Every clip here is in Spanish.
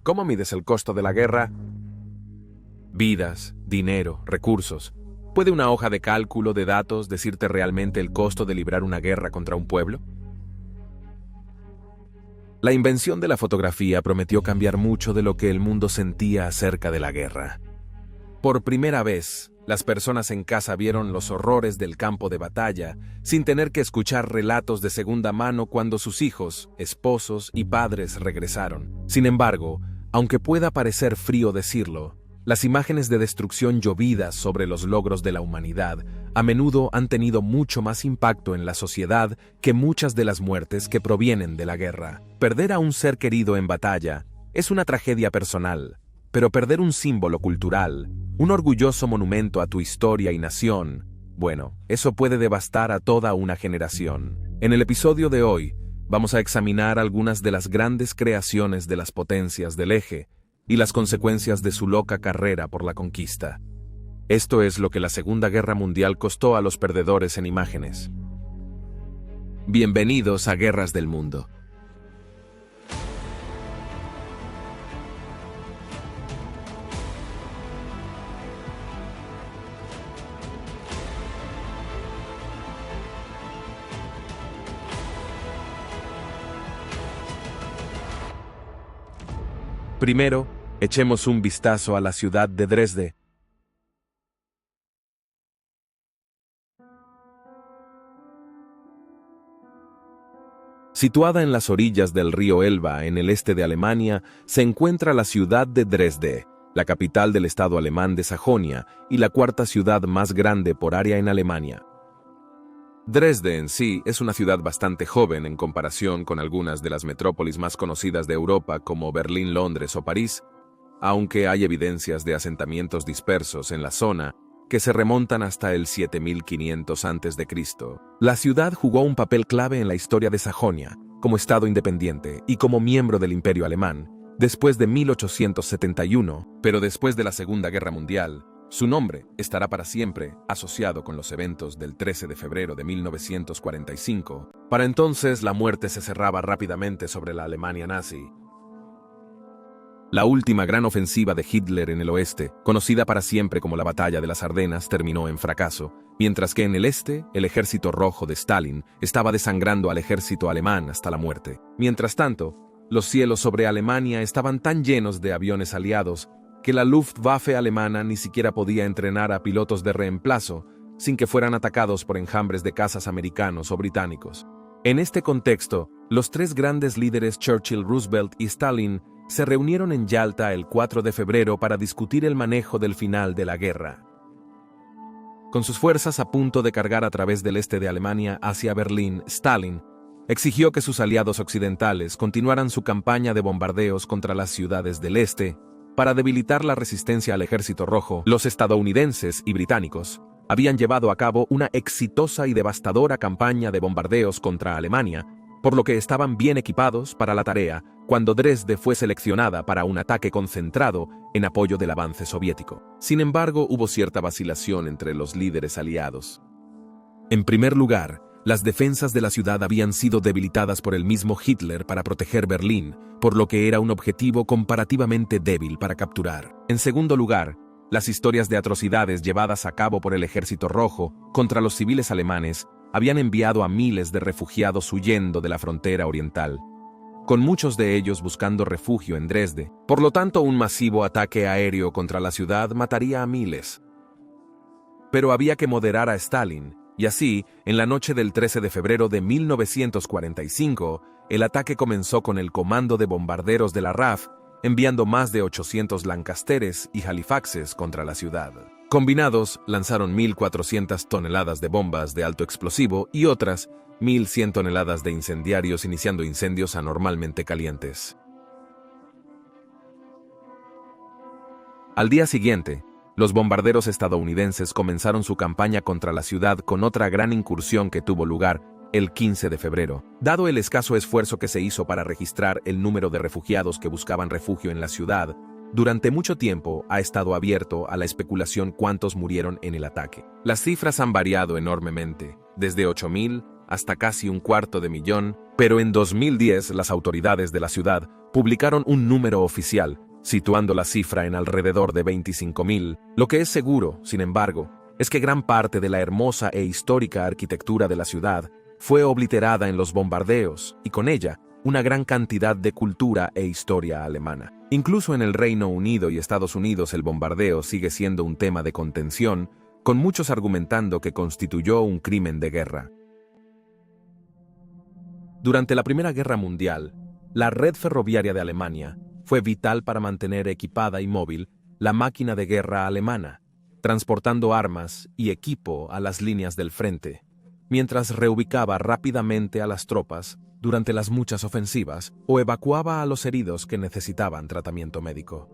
¿Cómo mides el costo de la guerra? Vidas, dinero, recursos. ¿Puede una hoja de cálculo de datos decirte realmente el costo de librar una guerra contra un pueblo? La invención de la fotografía prometió cambiar mucho de lo que el mundo sentía acerca de la guerra. Por primera vez, las personas en casa vieron los horrores del campo de batalla sin tener que escuchar relatos de segunda mano cuando sus hijos, esposos y padres regresaron. Sin embargo, aunque pueda parecer frío decirlo, las imágenes de destrucción llovidas sobre los logros de la humanidad a menudo han tenido mucho más impacto en la sociedad que muchas de las muertes que provienen de la guerra. Perder a un ser querido en batalla es una tragedia personal, pero perder un símbolo cultural, un orgulloso monumento a tu historia y nación, bueno, eso puede devastar a toda una generación. En el episodio de hoy, vamos a examinar algunas de las grandes creaciones de las potencias del eje y las consecuencias de su loca carrera por la conquista. Esto es lo que la Segunda Guerra Mundial costó a los perdedores en imágenes. Bienvenidos a Guerras del Mundo. Primero, echemos un vistazo a la ciudad de Dresde. Situada en las orillas del río Elba, en el este de Alemania, se encuentra la ciudad de Dresde, la capital del estado alemán de Sajonia y la cuarta ciudad más grande por área en Alemania. Dresde en sí es una ciudad bastante joven en comparación con algunas de las metrópolis más conocidas de Europa como Berlín, Londres o París, aunque hay evidencias de asentamientos dispersos en la zona que se remontan hasta el 7500 a.C. La ciudad jugó un papel clave en la historia de Sajonia, como estado independiente y como miembro del Imperio Alemán, después de 1871, pero después de la Segunda Guerra Mundial, su nombre estará para siempre asociado con los eventos del 13 de febrero de 1945. Para entonces, la muerte se cerraba rápidamente sobre la Alemania nazi. La última gran ofensiva de Hitler en el oeste, conocida para siempre como la Batalla de las Ardenas, terminó en fracaso, mientras que en el este, el ejército rojo de Stalin estaba desangrando al ejército alemán hasta la muerte. Mientras tanto, los cielos sobre Alemania estaban tan llenos de aviones aliados que la Luftwaffe alemana ni siquiera podía entrenar a pilotos de reemplazo sin que fueran atacados por enjambres de cazas americanos o británicos. En este contexto, los tres grandes líderes Churchill, Roosevelt y Stalin se reunieron en Yalta el 4 de febrero para discutir el manejo del final de la guerra. Con sus fuerzas a punto de cargar a través del este de Alemania hacia Berlín, Stalin exigió que sus aliados occidentales continuaran su campaña de bombardeos contra las ciudades del este. Para debilitar la resistencia al ejército rojo, los estadounidenses y británicos habían llevado a cabo una exitosa y devastadora campaña de bombardeos contra Alemania, por lo que estaban bien equipados para la tarea cuando Dresde fue seleccionada para un ataque concentrado en apoyo del avance soviético. Sin embargo, hubo cierta vacilación entre los líderes aliados. En primer lugar, las defensas de la ciudad habían sido debilitadas por el mismo Hitler para proteger Berlín, por lo que era un objetivo comparativamente débil para capturar. En segundo lugar, las historias de atrocidades llevadas a cabo por el Ejército Rojo contra los civiles alemanes habían enviado a miles de refugiados huyendo de la frontera oriental, con muchos de ellos buscando refugio en Dresde. Por lo tanto, un masivo ataque aéreo contra la ciudad mataría a miles. Pero había que moderar a Stalin, y así, en la noche del 13 de febrero de 1945, el ataque comenzó con el comando de bombarderos de la RAF, enviando más de 800 Lancasteres y Halifaxes contra la ciudad. Combinados, lanzaron 1.400 toneladas de bombas de alto explosivo y otras 1.100 toneladas de incendiarios, iniciando incendios anormalmente calientes. Al día siguiente, los bombarderos estadounidenses comenzaron su campaña contra la ciudad con otra gran incursión que tuvo lugar el 15 de febrero. Dado el escaso esfuerzo que se hizo para registrar el número de refugiados que buscaban refugio en la ciudad, durante mucho tiempo ha estado abierto a la especulación cuántos murieron en el ataque. Las cifras han variado enormemente, desde 8.000 hasta casi 250.000, Pero en 2010 las autoridades de la ciudad publicaron un número oficial, situando la cifra en alrededor de 25.000. Lo que es seguro, sin embargo, es que gran parte de la hermosa e histórica arquitectura de la ciudad fue obliterada en los bombardeos y con ella una gran cantidad de cultura e historia alemana. Incluso en el Reino Unido y Estados Unidos el bombardeo sigue siendo un tema de contención, con muchos argumentando que constituyó un crimen de guerra. Durante la Primera Guerra Mundial, la red ferroviaria de Alemania fue vital para mantener equipada y móvil la máquina de guerra alemana, transportando armas y equipo a las líneas del frente, mientras reubicaba rápidamente a las tropas durante las muchas ofensivas o evacuaba a los heridos que necesitaban tratamiento médico.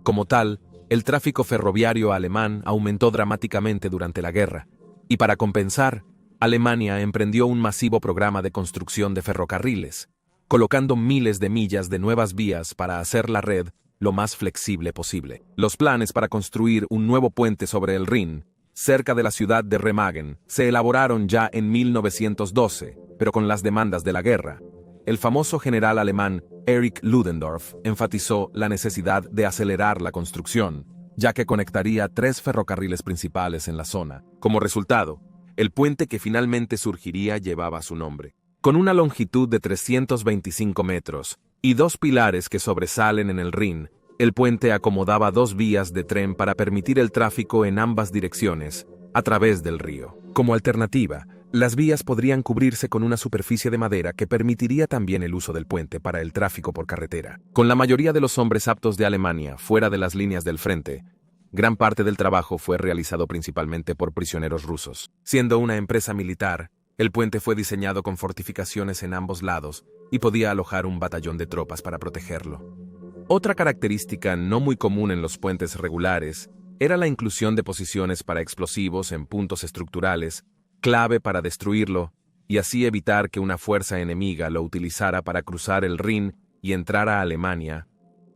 Como tal, el tráfico ferroviario alemán aumentó dramáticamente durante la guerra, y para compensar, Alemania emprendió un masivo programa de construcción de ferrocarriles, colocando miles de millas de nuevas vías para hacer la red lo más flexible posible. Los planes para construir un nuevo puente sobre el Rin, cerca de la ciudad de Remagen, se elaboraron ya en 1912, pero con las demandas de la guerra. El famoso general alemán Erich Ludendorff enfatizó la necesidad de acelerar la construcción, ya que conectaría 3 ferrocarriles principales en la zona. Como resultado, el puente que finalmente surgiría llevaba su nombre. Con una longitud de 325 metros y 2 pilares que sobresalen en el Rin, el puente acomodaba 2 vías de tren para permitir el tráfico en ambas direcciones, a través del río. Como alternativa, las vías podrían cubrirse con una superficie de madera que permitiría también el uso del puente para el tráfico por carretera. Con la mayoría de los hombres aptos de Alemania fuera de las líneas del frente, gran parte del trabajo fue realizado principalmente por prisioneros rusos. Siendo una empresa militar, el puente fue diseñado con fortificaciones en ambos lados y podía alojar un batallón de tropas para protegerlo. Otra característica no muy común en los puentes regulares era la inclusión de posiciones para explosivos en puntos estructurales, clave para destruirlo, y así evitar que una fuerza enemiga lo utilizara para cruzar el Rin y entrar a Alemania.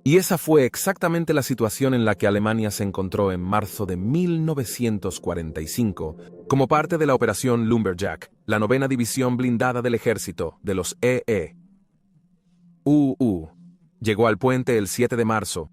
Y esa fue exactamente la situación en la que Alemania se encontró en marzo de 1945, como parte de la Operación Lumberjack, la 9ª División Blindada del Ejército de los EE. Llegó al puente el 7 de marzo.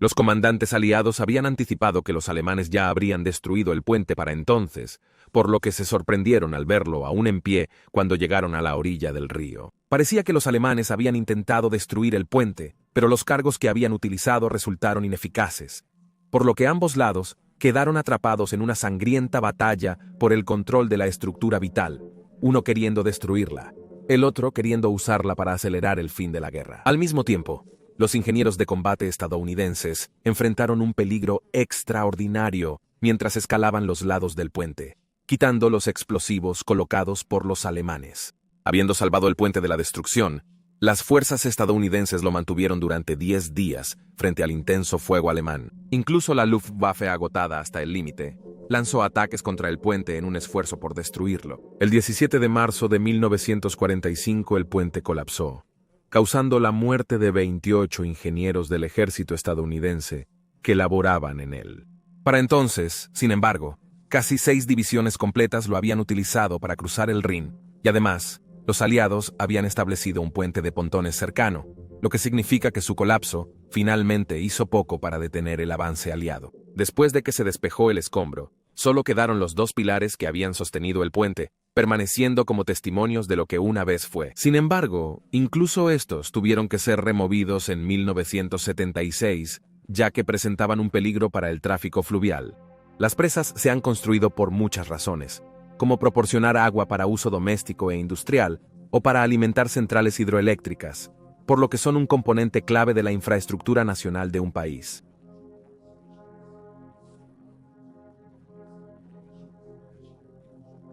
Los comandantes aliados habían anticipado que los alemanes ya habrían destruido el puente para entonces, por lo que se sorprendieron al verlo aún en pie cuando llegaron a la orilla del río. Parecía que los alemanes habían intentado destruir el puente, pero los cargos que habían utilizado resultaron ineficaces, por lo que ambos lados quedaron atrapados en una sangrienta batalla por el control de la estructura vital, uno queriendo destruirla, el otro queriendo usarla para acelerar el fin de la guerra. Al mismo tiempo, los ingenieros de combate estadounidenses enfrentaron un peligro extraordinario mientras escalaban los lados del puente, quitando los explosivos colocados por los alemanes. Habiendo salvado el puente de la destrucción, las fuerzas estadounidenses lo mantuvieron durante 10 días frente al intenso fuego alemán. Incluso la Luftwaffe, agotada hasta el límite, lanzó ataques contra el puente en un esfuerzo por destruirlo. El 17 de marzo de 1945 el puente colapsó, causando la muerte de 28 ingenieros del ejército estadounidense que laboraban en él. Para entonces, sin embargo, casi 6 divisiones completas lo habían utilizado para cruzar el Rin, y además, los aliados habían establecido un puente de pontones cercano, lo que significa que su colapso finalmente hizo poco para detener el avance aliado. Después de que se despejó el escombro, solo quedaron los 2 pilares que habían sostenido el puente, permaneciendo como testimonios de lo que una vez fue. Sin embargo, incluso estos tuvieron que ser removidos en 1976, ya que presentaban un peligro para el tráfico fluvial. Las presas se han construido por muchas razones, como proporcionar agua para uso doméstico e industrial o para alimentar centrales hidroeléctricas, por lo que son un componente clave de la infraestructura nacional de un país.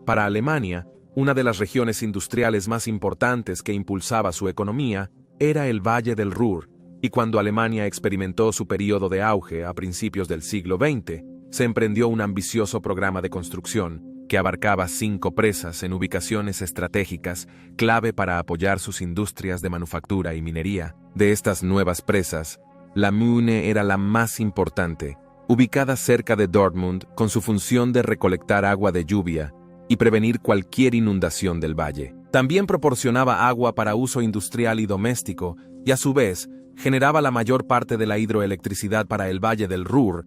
Para Alemania, una de las regiones industriales más importantes que impulsaba su economía era el Valle del Ruhr, y cuando Alemania experimentó su periodo de auge a principios del siglo XX, se emprendió un ambicioso programa de construcción que abarcaba 5 presas en ubicaciones estratégicas clave para apoyar sus industrias de manufactura y minería. De estas nuevas presas, la Möhne era la más importante, ubicada cerca de Dortmund con su función de recolectar agua de lluvia y prevenir cualquier inundación del valle. También proporcionaba agua para uso industrial y doméstico, y a su vez, generaba la mayor parte de la hidroelectricidad para el Valle del Ruhr.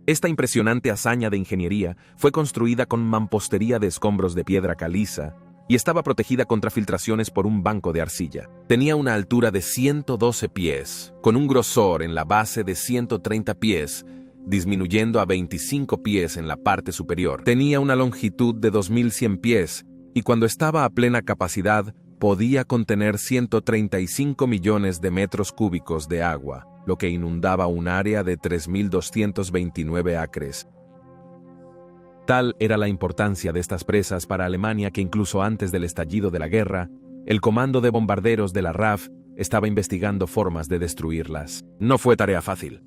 Esta impresionante hazaña de ingeniería fue construida con mampostería de escombros de piedra caliza y estaba protegida contra filtraciones por un banco de arcilla. Tenía una altura de 112 pies, con un grosor en la base de 130 pies, disminuyendo a 25 pies en la parte superior. Tenía una longitud de 2100 pies y cuando estaba a plena capacidad podía contener 135 millones de metros cúbicos de agua, lo que inundaba un área de 3.229 acres. Tal era la importancia de estas presas para Alemania que incluso antes del estallido de la guerra, el comando de bombarderos de la RAF estaba investigando formas de destruirlas. No fue tarea fácil.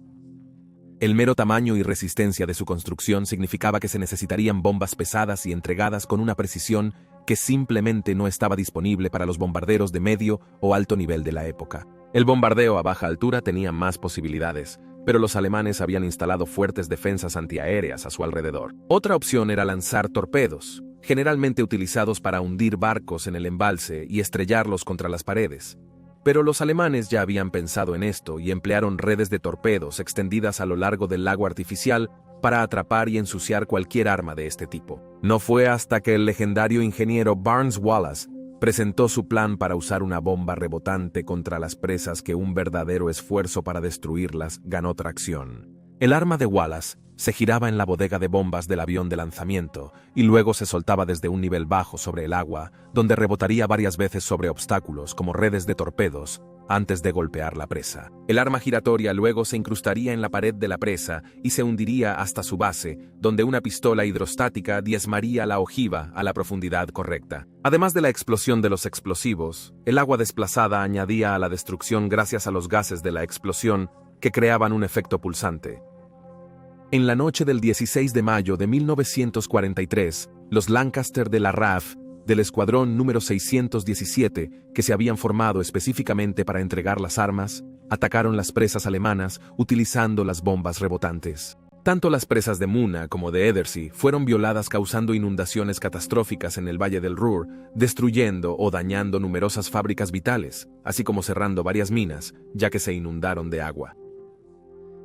El mero tamaño y resistencia de su construcción significaba que se necesitarían bombas pesadas y entregadas con una precisión que simplemente no estaba disponible para los bombarderos de medio o alto nivel de la época. El bombardeo a baja altura tenía más posibilidades, pero los alemanes habían instalado fuertes defensas antiaéreas a su alrededor. Otra opción era lanzar torpedos, generalmente utilizados para hundir barcos en el embalse y estrellarlos contra las paredes. Pero los alemanes ya habían pensado en esto y emplearon redes de torpedos extendidas a lo largo del lago artificial para atrapar y ensuciar cualquier arma de este tipo. No fue hasta que el legendario ingeniero Barnes Wallace presentó su plan para usar una bomba rebotante contra las presas que un verdadero esfuerzo para destruirlas ganó tracción. El arma de Wallace se giraba en la bodega de bombas del avión de lanzamiento y luego se soltaba desde un nivel bajo sobre el agua, donde rebotaría varias veces sobre obstáculos como redes de torpedos antes de golpear la presa. El arma giratoria luego se incrustaría en la pared de la presa y se hundiría hasta su base, donde una pistola hidrostática diezmaría la ojiva a la profundidad correcta. Además de la explosión de los explosivos, el agua desplazada añadía a la destrucción gracias a los gases de la explosión que creaban un efecto pulsante. En la noche del 16 de mayo de 1943, los Lancaster de la RAF, del escuadrón número 617, que se habían formado específicamente para entregar las armas, atacaron las presas alemanas utilizando las bombas rebotantes. Tanto las presas de Muna como de Edersee fueron violadas causando inundaciones catastróficas en el Valle del Ruhr, destruyendo o dañando numerosas fábricas vitales, así como cerrando varias minas, ya que se inundaron de agua.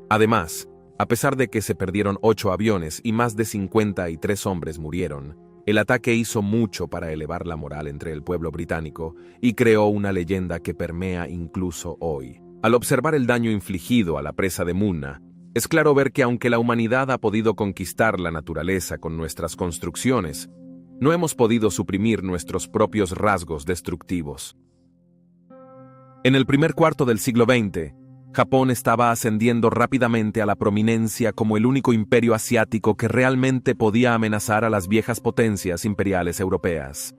Además, a pesar de que se perdieron 8 aviones y más de 53 hombres murieron, el ataque hizo mucho para elevar la moral entre el pueblo británico y creó una leyenda que permea incluso hoy. Al observar el daño infligido a la presa de Muna, es claro ver que aunque la humanidad ha podido conquistar la naturaleza con nuestras construcciones, no hemos podido suprimir nuestros propios rasgos destructivos. En el primer cuarto del siglo XX, Japón estaba ascendiendo rápidamente a la prominencia como el único imperio asiático que realmente podía amenazar a las viejas potencias imperiales europeas.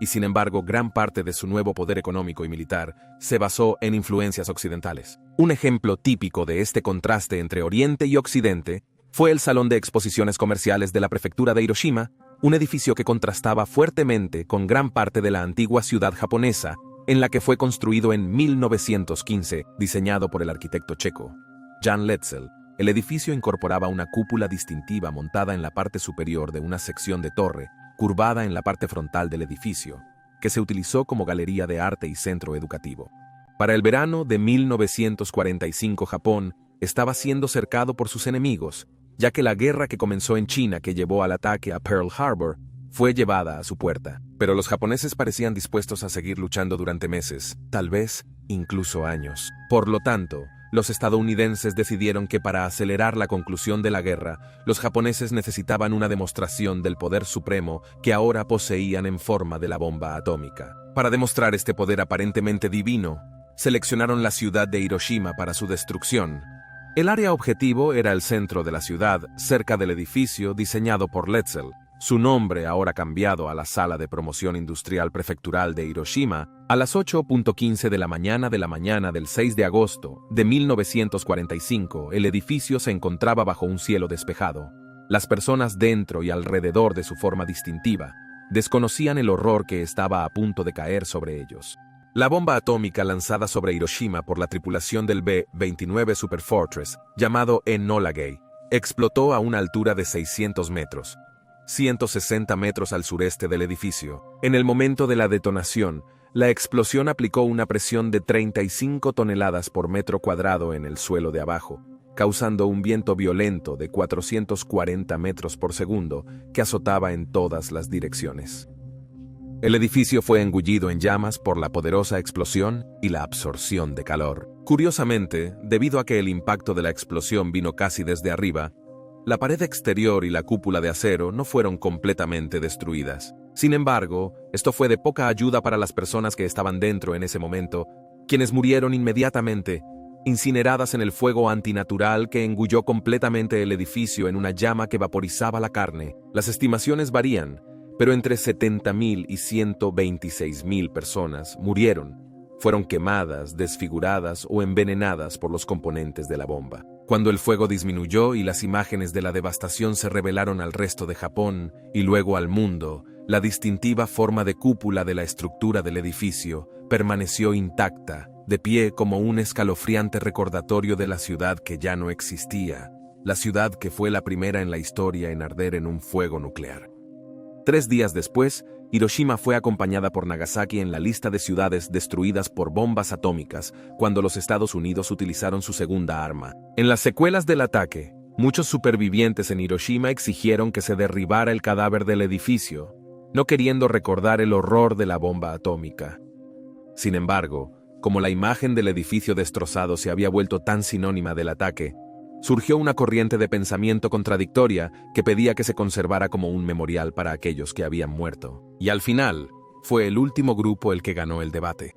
Y sin embargo, gran parte de su nuevo poder económico y militar se basó en influencias occidentales. Un ejemplo típico de este contraste entre Oriente y Occidente fue el Salón de Exposiciones Comerciales de la Prefectura de Hiroshima, un edificio que contrastaba fuertemente con gran parte de la antigua ciudad japonesa, en la que fue construido en 1915, diseñado por el arquitecto checo Jan Letzel. El edificio incorporaba una cúpula distintiva montada en la parte superior de una sección de torre, curvada en la parte frontal del edificio, que se utilizó como galería de arte y centro educativo. Para el verano de 1945, Japón estaba siendo cercado por sus enemigos, ya que la guerra que comenzó en China que llevó al ataque a Pearl Harbor fue llevada a su puerta. Pero los japoneses parecían dispuestos a seguir luchando durante meses, tal vez incluso años. Por lo tanto, los estadounidenses decidieron que para acelerar la conclusión de la guerra, los japoneses necesitaban una demostración del poder supremo que ahora poseían en forma de la bomba atómica. Para demostrar este poder aparentemente divino, seleccionaron la ciudad de Hiroshima para su destrucción. El área objetivo era el centro de la ciudad, cerca del edificio diseñado por Letzel. Su nombre, ahora cambiado a la Sala de Promoción Industrial Prefectural de Hiroshima, a las 8:15 de la mañana del 6 de agosto de 1945, el edificio se encontraba bajo un cielo despejado. Las personas dentro y alrededor de su forma distintiva desconocían el horror que estaba a punto de caer sobre ellos. La bomba atómica lanzada sobre Hiroshima por la tripulación del B-29 Superfortress, llamado Enola Gay, explotó a una altura de 600 metros. 160 metros al sureste del edificio. En el momento de la detonación, la explosión aplicó una presión de 35 toneladas por metro cuadrado en el suelo de abajo, causando un viento violento de 440 metros por segundo que azotaba en todas las direcciones. El edificio fue engullido en llamas por la poderosa explosión y la absorción de calor. Curiosamente, debido a que el impacto de la explosión vino casi desde arriba, la pared exterior y la cúpula de acero no fueron completamente destruidas. Sin embargo, esto fue de poca ayuda para las personas que estaban dentro en ese momento, quienes murieron inmediatamente, incineradas en el fuego antinatural que engulló completamente el edificio en una llama que vaporizaba la carne. Las estimaciones varían, pero entre 70.000 y 126.000 personas murieron. Fueron quemadas, desfiguradas o envenenadas por los componentes de la bomba. Cuando el fuego disminuyó y las imágenes de la devastación se revelaron al resto de Japón y luego al mundo, la distintiva forma de cúpula de la estructura del edificio permaneció intacta, de pie como un escalofriante recordatorio de la ciudad que ya no existía, la ciudad que fue la primera en la historia en arder en un fuego nuclear. 3 días después, Hiroshima fue acompañada por Nagasaki en la lista de ciudades destruidas por bombas atómicas cuando los Estados Unidos utilizaron su segunda arma. En las secuelas del ataque, muchos supervivientes en Hiroshima exigieron que se derribara el cadáver del edificio, no queriendo recordar el horror de la bomba atómica. Sin embargo, como la imagen del edificio destrozado se había vuelto tan sinónima del ataque, surgió una corriente de pensamiento contradictoria que pedía que se conservara como un memorial para aquellos que habían muerto. Y al final, fue el último grupo el que ganó el debate.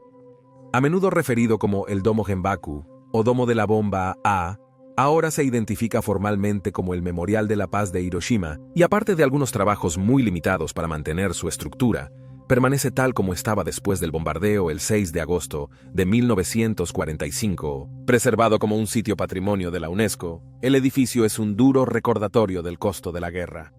A menudo referido como el Domo Genbaku o Domo de la Bomba A, ahora se identifica formalmente como el Memorial de la Paz de Hiroshima y aparte de algunos trabajos muy limitados para mantener su estructura, permanece tal como estaba después del bombardeo el 6 de agosto de 1945. Preservado como un sitio patrimonio de la UNESCO, el edificio es un duro recordatorio del costo de la guerra.